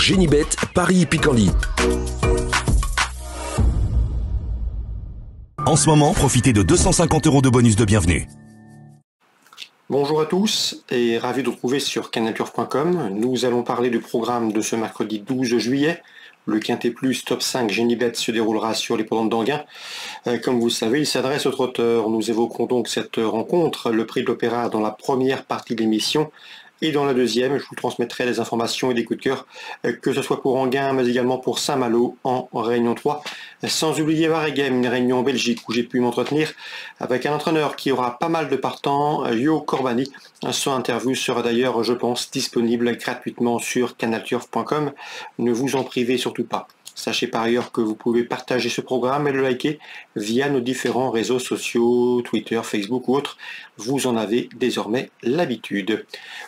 Génibet, Paris-Picanly. En ce moment, profitez de 250 € de bonus de bienvenue. Bonjour à tous et ravi de vous retrouver sur canalturf.com. Nous allons parler du programme de ce mercredi 12 juillet. Le Quintet Plus Top 5 Génibet se déroulera sur l'hippodrome d'Anguin. Comme vous le savez, il s'adresse aux trotteurs. Nous évoquons donc cette rencontre, le prix de l'Opéra, dans la première partie de l'émission. Et dans la deuxième, je vous transmettrai des informations et des coups de cœur, que ce soit pour Anguin, mais également pour Saint-Malo en Réunion 3. Sans oublier Waregem, une réunion en Belgique où j'ai pu m'entretenir avec un entraîneur qui aura pas mal de partants, Yo Corbani. Son interview sera d'ailleurs, je pense, disponible gratuitement sur canalturf.com. Ne vous en privez surtout pas. Sachez par ailleurs que vous pouvez partager ce programme et le liker via nos différents réseaux sociaux, Twitter, Facebook ou autres. Vous en avez désormais l'habitude.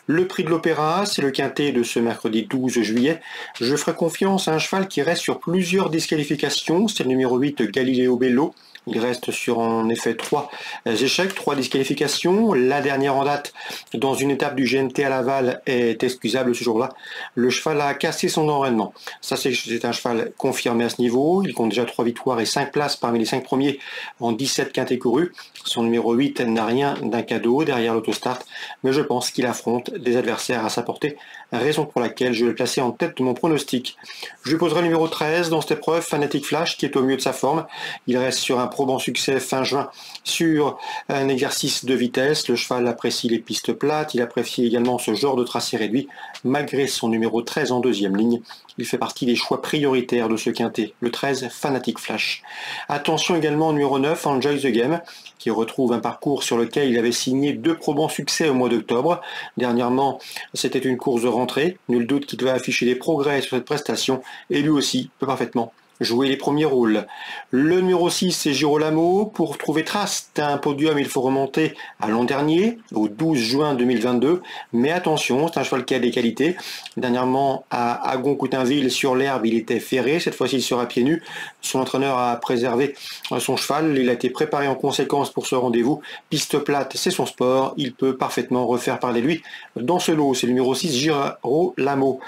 Le prix de l'Opéra, c'est le quintet de ce mercredi 12 juillet. Je ferai confiance à un cheval qui reste sur plusieurs disqualifications. C'est le numéro 8, Galileo Bello. Il reste sur en effet 3 échecs, 3 disqualifications. La dernière en date dans une étape du GNT à Laval est excusable ce jour-là. Le cheval a cassé son enraînement. Ça, c'est un cheval confirmé à ce niveau. Il compte déjà 3 victoires et 5 places parmi les 5 premiers en 17 quintés courus. Son numéro 8 n'a rien d'un cadeau derrière l'autostart, mais je pense qu'il affronte des adversaires à sa portée, raison pour laquelle je vais le placer en tête de mon pronostic. Je lui poserai le numéro 13 dans cette épreuve, Fanatic Flash, qui est au mieux de sa forme. Il reste sur un probant succès fin juin sur un exercice de vitesse. Le cheval apprécie les pistes plates, il apprécie également ce genre de tracé réduit. Malgré son numéro 13 en deuxième ligne, il fait partie des choix prioritaires de ce quintet, le 13 Fanatic Flash. Attention également au numéro 9, Enjoy the Game, qui retrouve un parcours sur lequel il avait signé 2 probants succès au mois d'octobre. Dernièrement, c'était une course de rentrée. Nul doute qu'il va afficher des progrès sur cette prestation et lui aussi peut parfaitement jouer les premiers rôles. Le numéro 6, c'est Girolamo. Pour trouver trace d'un podium, il faut remonter à l'an dernier, au 12 juin 2022. Mais attention, c'est un cheval qui a des qualités. Dernièrement, à Agon-Coutainville, sur l'herbe, il était ferré. Cette fois-ci, il sera pieds nus. Son entraîneur a préservé son cheval. Il a été préparé en conséquence pour ce rendez-vous. Piste plate, c'est son sport. Il peut parfaitement refaire parler de lui. Dans ce lot, c'est le numéro 6, Girolamo.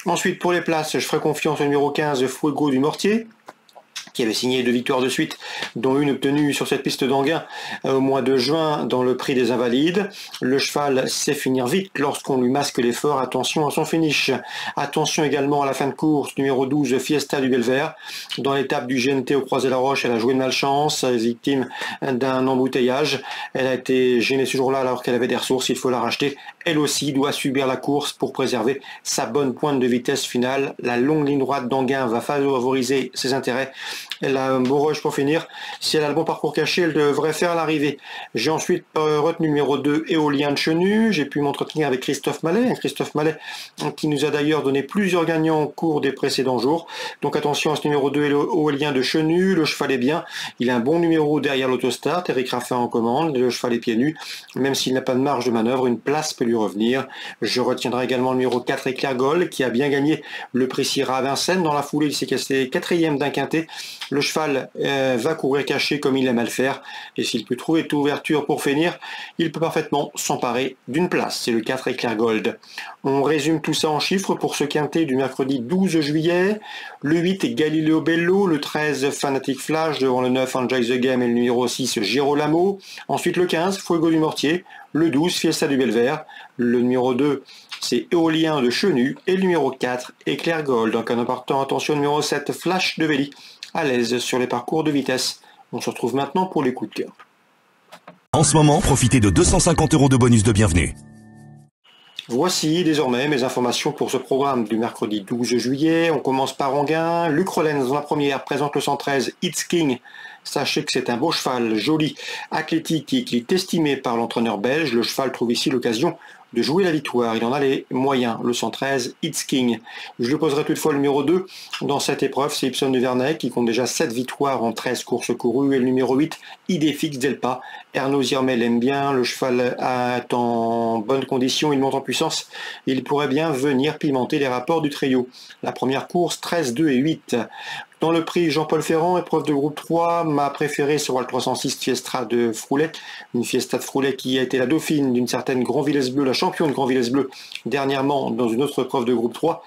Ensuite, pour les places, je ferai confiance au numéro 15, Fuego du Mortier, qui avait signé 2 victoires de suite, dont une obtenue sur cette piste d'Anguin au mois de juin dans le prix des Invalides. Le cheval sait finir vite lorsqu'on lui masque l'effort. Attention à son finish. Attention également à la fin de course, numéro 12, Fiesta du Belvert. Dans l'étape du GNT au Croisé-la-Roche, elle a joué de malchance, victime d'un embouteillage. Elle a été gênée ce jour-là alors qu'elle avait des ressources, il faut la racheter. Elle aussi doit subir la course pour préserver sa bonne pointe de vitesse finale. La longue ligne droite d'Anguin va favoriser ses intérêts. Elle a un beau rush pour finir. Si elle a le bon parcours caché, elle devrait faire l'arrivée. J'ai ensuite retenu le numéro 2, Éolien de Chenu. J'ai pu m'entretenir avec Christophe Mallet. Christophe Mallet qui nous a d'ailleurs donné plusieurs gagnants au cours des précédents jours. Donc attention à ce numéro 2, Éolien de Chenu. Le cheval est bien. Il a un bon numéro derrière l'autostart. Eric Raffin en commande. Le cheval est pieds nus. Même s'il n'a pas de marge de manœuvre, une place peut lui revenir. Je retiendrai également le numéro 4, Éclair Gold, qui a bien gagné le prix Syrah à Vincennes. Dans la foulée, il s'est cassé 4e d'un quintet. Le cheval va courir caché comme il aime à le faire. Et s'il peut trouver toute ouverture pour finir, il peut parfaitement s'emparer d'une place. C'est le 4 Éclair Gold. On résume tout ça en chiffres pour ce quintet du mercredi 12 juillet. Le 8 est Galileo Bello, le 13 Fanatic Flash, devant le 9 Enjoy the Game et le numéro 6 Girolamo. Ensuite le 15 Fuego du Mortier, le 12 Fiesta du Belvert, le numéro 2 c'est Éolien de Chenu et le numéro 4 Éclair Gold. Donc en partant, attention, numéro 7 Flash de Belly, à l'aise sur les parcours de vitesse. On se retrouve maintenant pour les coups de cœur. En ce moment, profitez de 250 € de bonus de bienvenue. Voici désormais mes informations pour ce programme du mercredi 12 juillet. On commence par Anguin. Luc Rollens dans la première présente le 113 It's King. Sachez que c'est un beau cheval, joli, athlétique et qui est estimé par l'entraîneur belge. Le cheval trouve ici l'occasion de jouer la victoire. Il en a les moyens, le 113 It's King. Je lui poserai toutefois le numéro 2 dans cette épreuve, c'est Ipson de Vernay qui compte déjà 7 victoires en 13 courses courues, et le numéro 8 Idéfix Delpa. Ernaud Zirmel l'aime bien, le cheval est en bonne condition, il monte en puissance, il pourrait bien venir pimenter les rapports du trio. La première course, 13, 2 et 8. Dans le prix Jean-Paul Ferrand, épreuve de groupe 3, ma préférée sera le 306 Fiesta de Froulet. Une Fiesta de Froulet qui a été la dauphine d'une certaine Grand-Villesse-Bleu, la championne Grand-Villesse-Bleu, dernièrement dans une autre épreuve de groupe 3.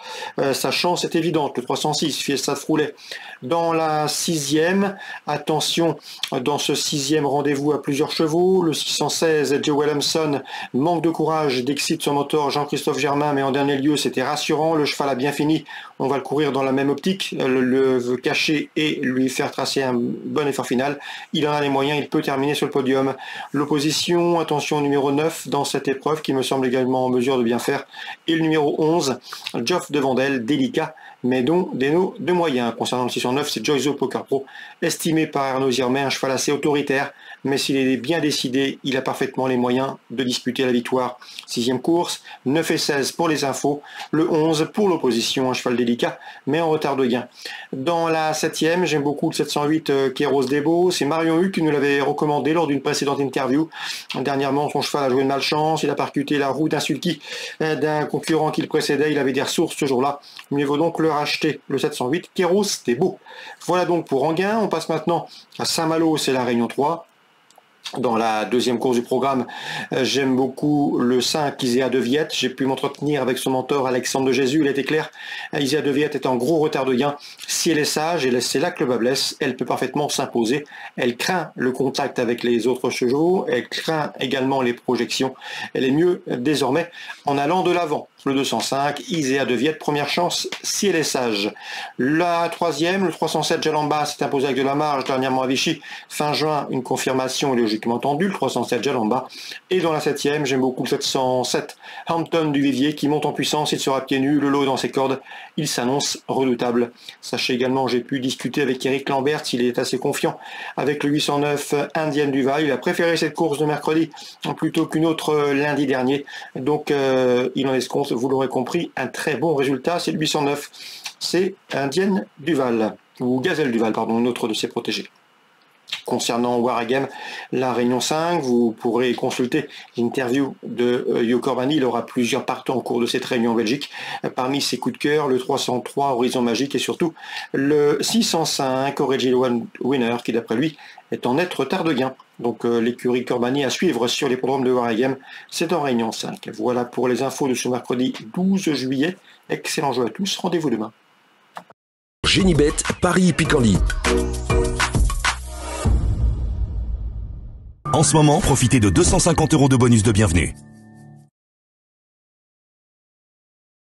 Sa chance est évidente, le 306 Fiesta de Froulet. Dans la 6e, attention, dans ce 6e rendez-vous à plusieurs chevaux, le 616 Joe Williamson manque de courage, d'excite son moteur Jean-Christophe Germain, mais en dernier lieu c'était rassurant, le cheval a bien fini, on va le courir dans la même optique, le cacher et lui faire tracer un bon effort final, il en a les moyens, il peut terminer sur le podium. L'opposition, attention, numéro 9 dans cette épreuve qui me semble également en mesure de bien faire, et le numéro 11, Geoff de Vandel, délicat, mais dont de moyens. Concernant le 609, c'est Joyzo Poker Pro, estimé par Arnaud Zirmet, un cheval assez autoritaire, mais s'il est bien décidé, il a parfaitement les moyens de disputer la victoire. 6e course, 9 et 16 pour les infos, le 11 pour l'opposition, un cheval délicat, mais en retard de gain. Dans la 7e, j'aime beaucoup le 708 Kéros Debo, c'est Marion Huc qui nous l'avait recommandé lors d'une précédente interview. Dernièrement, son cheval a joué de malchance, il a percuté la roue d'un sulky d'un concurrent qui le précédait, il avait des ressources ce jour-là. Mieux vaut donc le racheter, le 708 Kéros Debo. Voilà donc pour Enghien, on passe maintenant à Saint-Malo, c'est la Réunion 3. Dans la 2e course du programme, j'aime beaucoup le 5 Iséa de Viette. J'ai pu m'entretenir avec son mentor Alexandre de Jésus. Il était clair, Iséa de Viette est en gros retard de gain. Si elle est sage, et c'est là que le bas blesse, elle peut parfaitement s'imposer. Elle craint le contact avec les autres chevaux. Elle craint également les projections. Elle est mieux désormais en allant de l'avant. Le 205, Iséa de Viette, première chance si elle est sage. La 3e, le 307 Jalamba s'est imposé avec de la marge dernièrement à Vichy. Fin juin, une confirmation est logiquement tendue, le 307 Jalamba. Et dans la 7e, j'aime beaucoup le 707 Hampton du Vivier qui monte en puissance, il sera pieds nus, le lot dans ses cordes, il s'annonce redoutable. Sachez également, j'ai pu discuter avec Eric Lambert, il est assez confiant avec le 809 Indienne du Val. Il a préféré cette course de mercredi plutôt qu'une autre lundi dernier. Donc il en escompte, vous l'aurez compris, un très bon résultat. C'est le 809, c'est Indienne du Val, ou Gazelle du Val, pardon, une autre de ses protégés. Concernant Waragem, la Réunion 5, vous pourrez consulter l'interview de Yo Corbani. Il aura plusieurs partants au cours de cette réunion en Belgique. Parmi ses coups de cœur, le 303 Horizon Magique et surtout le 605 Original Winner qui d'après lui est en net retard de gain. Donc l'écurie Corbani à suivre sur l'hippodrome de Waragem, c'est en Réunion 5. Voilà pour les infos de ce mercredi 12 juillet. Excellent jeu à tous, rendez-vous demain. Génibet, Paris Picardie. En ce moment, profitez de 250 € de bonus de bienvenue.